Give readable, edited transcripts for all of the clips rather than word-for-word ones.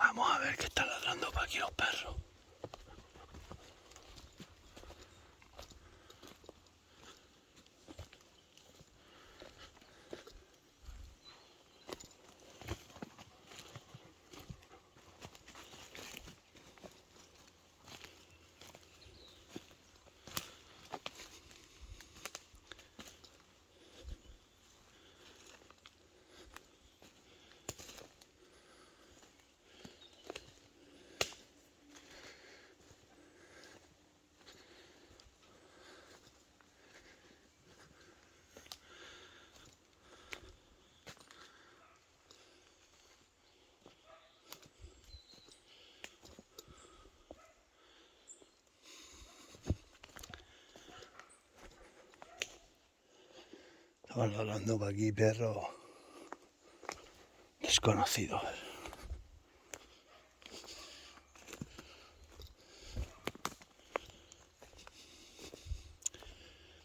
Vamos a ver qué están ladrando para aquí los perros. Estaban ladrando para aquí perros desconocidos.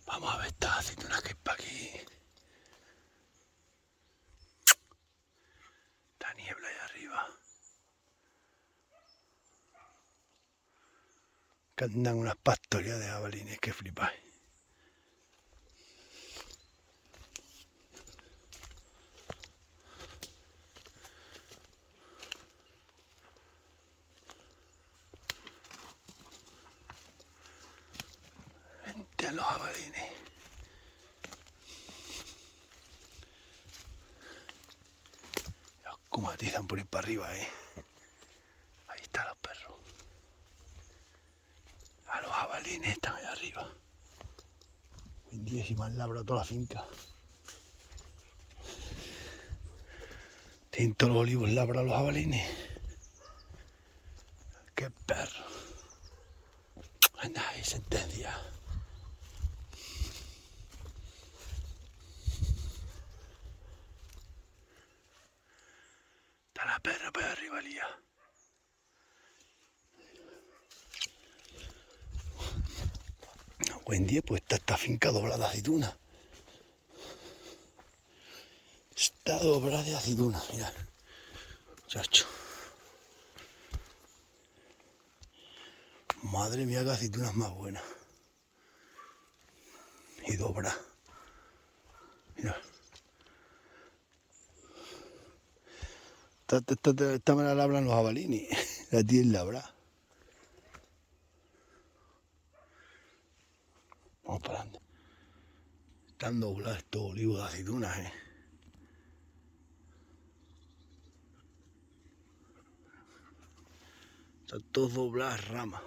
Vamos a ver estas aceitunas que hay para aquí. La niebla ahí arriba. Que andan unas pastorías de jabalines que flipáis. Vente a los jabalines. Los comatizan por ir para arriba, Ahí están los perros. A los jabalines están allá arriba. Hoy en día si me han labrado toda la finca. Tienen todos los olivos labrados los jabalines. ¡Qué perro! Anda, hay sentencia. Está la perra para arriba, Lía. Hoy en día pues está esta finca doblada de aceituna. Está doblada de aceituna, mirad. Chacho. Madre mía, que aceitunas más buenas. Y dobra. Mira. Esta me la labran los jabalines. La tienen labrada. Vamos para adelante. Están doblados estos olivos de aceitunas, Están todos dobladas ramas.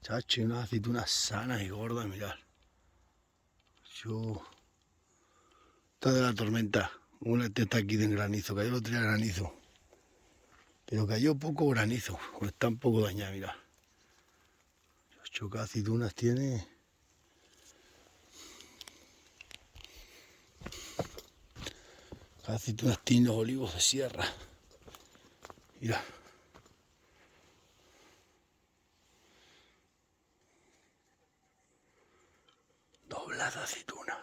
Chacho, y unas aceitunas sanas y gordas, mirad. Esta de la tormenta. Una está aquí de granizo. Cayó el otro día granizo. Pero cayó poco granizo. Pues está un poco dañada, mirad. Chacho, ¿qué aceitunas tiene? ¿Qué aceitunas tienen los olivos de sierra? Mira. Doblada aceituna.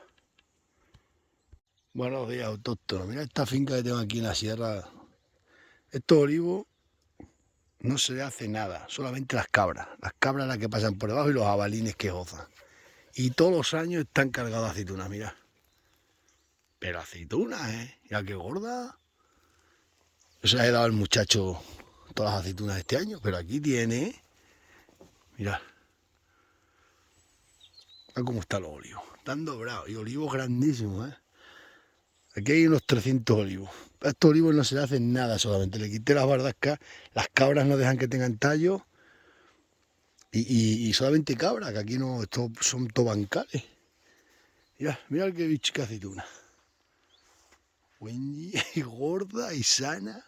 Buenos días, autóctono. Mira esta finca que tengo aquí en la sierra. Estos olivos no se le hace nada, solamente las cabras. Las cabras las que pasan por debajo y los jabalines que gozan. Y todos los años están cargados de aceitunas, mira. Pero aceitunas, Mira qué gorda. Yo se las he dado al muchacho todas las aceitunas de este año, pero aquí tiene, mira. Mira cómo están los olivos. Están dobrados y olivos grandísimos, Aquí hay unos 300 olivos. A estos olivos no se le hace nada solamente. Le quité las bardascas, las cabras no dejan que tengan tallo. Y solamente cabras, que aquí no, estos son tobancales. Mira qué bichica aceituna. Buen día, y gorda y sana.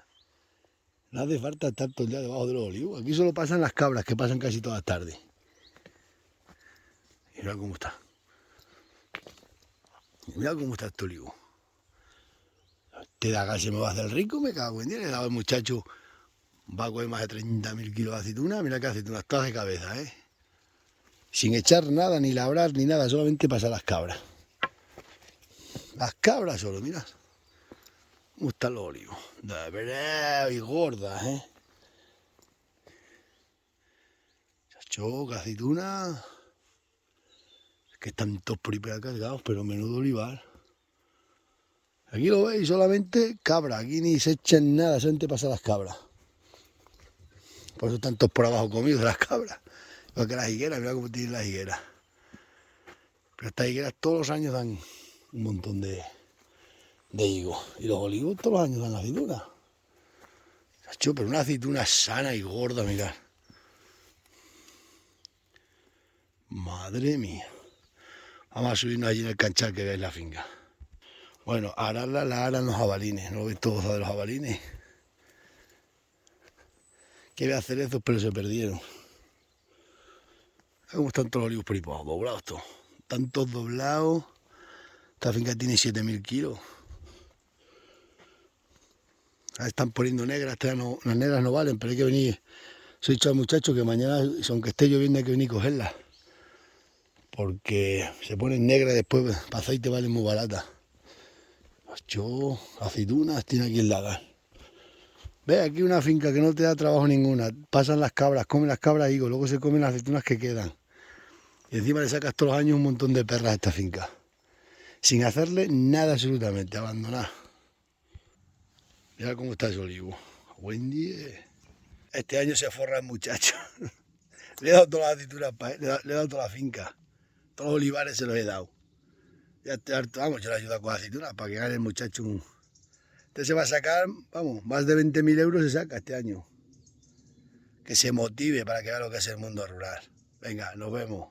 No hace falta estar todo el día debajo de los olivos. Aquí solo pasan las cabras, que pasan casi todas las tardes. Mira cómo está. Mira cómo está este olivo. Te da casi me va a hacer rico, me cago en día. Le he dado al muchacho, va a comer más de 30.000 kilos de aceituna. Mira que aceitunas todas de cabeza, Sin echar nada, ni labrar, ni nada, solamente pasar las cabras. Las cabras solo, mira. ¿Cómo están los olivos? De verdad, y gordas, ¿eh? Chachoca, aceituna. Es que están todos por ahí cargados, pero menudo olivar. Aquí lo veis, solamente cabra. Aquí ni se echan nada, solamente pasa las cabras. Por eso están todos por abajo comidos de las cabras. Igual que las higueras, mira cómo tienen las higueras. Pero estas higueras todos los años dan un montón de higos. Y los olivos todos los años dan aceituna. Chacho, pero una aceituna sana y gorda, mirad. Madre mía. Vamos a subirnos allí en el canchal que veis la finca. Bueno, ararla la aran los jabalines. ¿No lo veis todos de los jabalines? Quería hacer eso, pero se perdieron. ¿Cómo están todos los olivos por ahí? Pues, doblados todos. Están todos doblados. Esta finca tiene 7000 kilos. Ahora están poniendo negras. Las negras no valen, pero hay que venir. Se he dicho al muchacho que mañana, aunque esté lloviendo, hay que venir a cogerlas. Porque se ponen negras y después para aceite valen muy baratas. Yo, aceitunas tiene aquí el lagar. Ve, aquí una finca que no te da trabajo ninguna. Pasan las cabras, comen las cabras y luego se comen las aceitunas que quedan. Y encima le sacas todos los años un montón de perras a esta finca. Sin hacerle nada absolutamente, abandonada. Mira cómo está ese olivo. Buen día. Este año se forra el muchacho. Le he dado todas las aceitunas, le he dado toda la finca. Todos los olivares se los he dado. Ya estoy harto, vamos, yo le ayudo con las aceitunas para que gane el muchacho un... Este se va a sacar, vamos, más de 20.000 euros se saca este año. Que se motive para que vea lo que es el mundo rural. Venga, nos vemos.